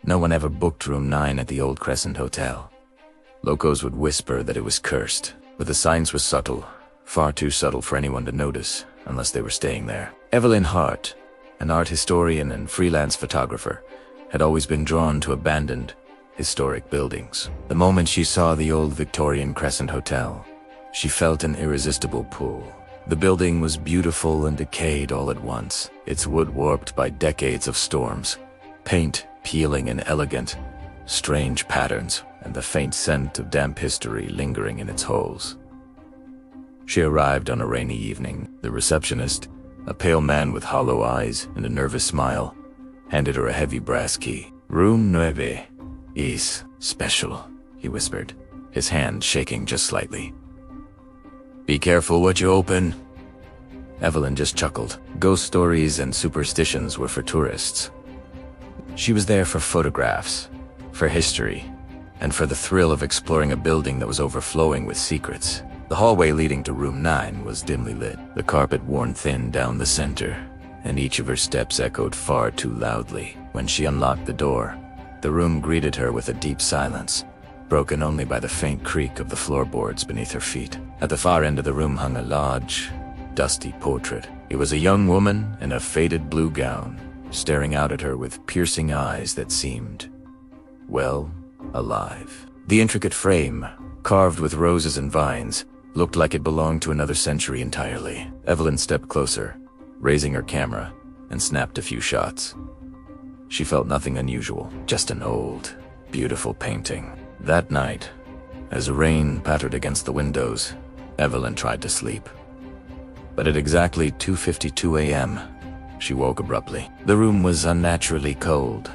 No one ever booked room 9 at the old Crescent Hotel. Locals would whisper that it was cursed, but the signs were subtle, far too subtle for anyone to notice unless they were staying there. Evelyn Hart, an art historian and freelance photographer, had always been drawn to abandoned, historic buildings. The moment she saw the old Victorian Crescent Hotel, she felt an irresistible pull. The building was beautiful and decayed all at once, its wood warped by decades of storms, paint peeling in elegant, strange patterns, and the faint scent of damp history lingering in its holes. She arrived on a rainy evening. The receptionist, a pale man with hollow eyes and a nervous smile, handed her a heavy brass key. "Room 9 is special," he whispered, his hand shaking just slightly. "Be careful what you open." Evelyn just chuckled. Ghost stories and superstitions were for tourists. She was there for photographs, for history, and for the thrill of exploring a building that was overflowing with secrets. The hallway leading to room 9 was dimly lit, the carpet worn thin down the center, and each of her steps echoed far too loudly. When she unlocked the door, the room greeted her with a deep silence, broken only by the faint creak of the floorboards beneath her feet. At the far end of the room hung a large, dusty portrait. It was a young woman in a faded blue gown, staring out at her with piercing eyes that seemed, well, alive. The intricate frame, carved with roses and vines, looked like it belonged to another century entirely. Evelyn stepped closer, raising her camera, and snapped a few shots. She felt nothing unusual, just an old, beautiful painting. That night, as rain pattered against the windows, Evelyn tried to sleep. But at exactly 2:52 a.m., she woke abruptly. The room was unnaturally cold,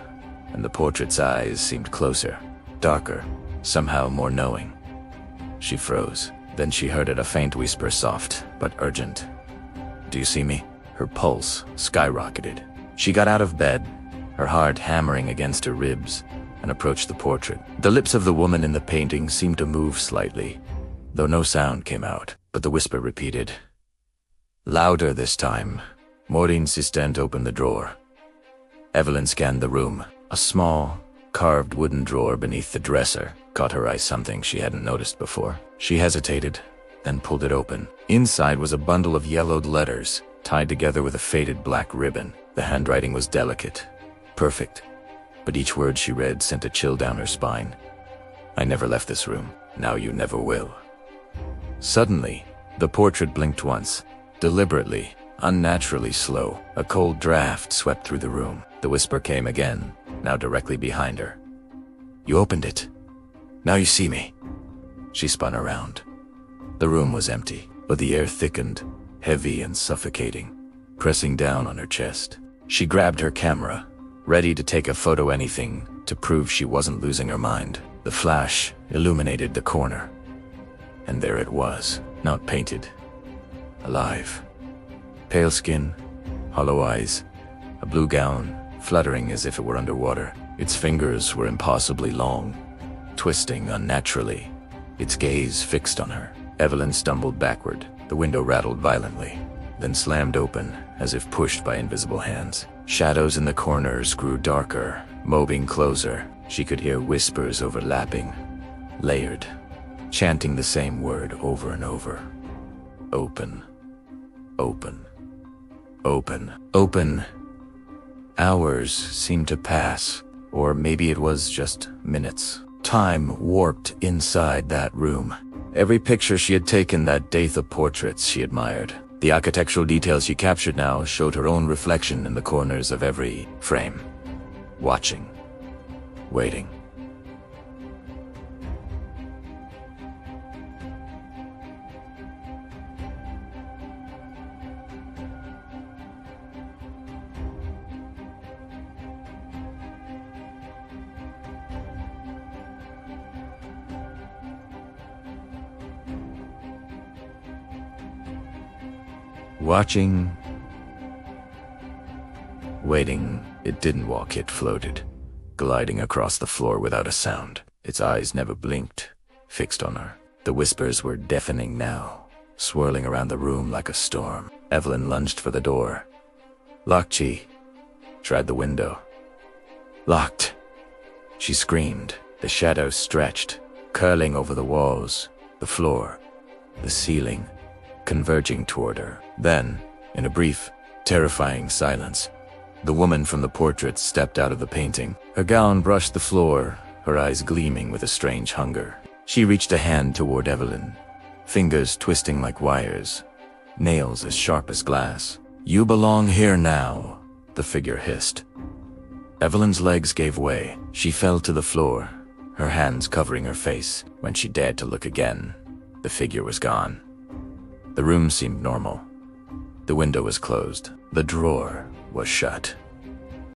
and the portrait's eyes seemed closer, darker, somehow more knowing. She froze. Then she heard it, a faint whisper, soft but urgent. "Do you see me?" Her pulse skyrocketed. She got out of bed, her heart hammering against her ribs, and approached the portrait. The lips of the woman in the painting seemed to move slightly, though no sound came out. But the whisper repeated. Louder this time. Maureen Sistent opened the drawer. Evelyn scanned the room. A small, carved wooden drawer beneath the dresser caught her eye, something she hadn't noticed before. She hesitated, then pulled it open. Inside was a bundle of yellowed letters, tied together with a faded black ribbon. The handwriting was delicate, perfect, but each word she read sent a chill down her spine. "I never left this room. Now you never will." Suddenly, the portrait blinked once, deliberately, unnaturally slow. A cold draft swept through the room. The whisper came again, now directly behind her. "You opened it. Now you see me." She spun around. The room was empty, but the air thickened, heavy and suffocating, pressing down on her chest. She grabbed her camera, ready to take a photo, anything to prove she wasn't losing her mind. The flash illuminated the corner, and there it was, not painted, alive. Pale skin, hollow eyes, a blue gown, fluttering as if it were underwater. Its fingers were impossibly long, twisting unnaturally, its gaze fixed on her. Evelyn stumbled backward. The window rattled violently, then slammed open as if pushed by invisible hands. Shadows in the corners grew darker, moving closer. She could hear whispers overlapping, layered, chanting the same word over and over. Open. Open. Open. Open. Hours seemed to pass, or maybe it was just minutes. Time warped inside that room. Every picture she had taken that day, the portraits she admired, the architectural details she captured now showed her own reflection in the corners of every frame. Watching. Waiting. Watching, waiting. It didn't walk, it floated, gliding across the floor without a sound. Its eyes never blinked, fixed on her. The whispers were deafening now, swirling around the room like a storm. Evelyn lunged for the door. Locked. She tried the window. Locked. She screamed. The shadows stretched, curling over the walls, the floor, the ceiling, converging toward her. Then, in a brief, terrifying silence, the woman from the portrait stepped out of the painting. Her gown brushed the floor, her eyes gleaming with a strange hunger. She reached a hand toward Evelyn, fingers twisting like wires, nails as sharp as glass. "You belong here now," the figure hissed. Evelyn's legs gave way. She fell to the floor, her hands covering her face. When she dared to look again, the figure was gone. The room seemed normal. The window was closed. The drawer was shut.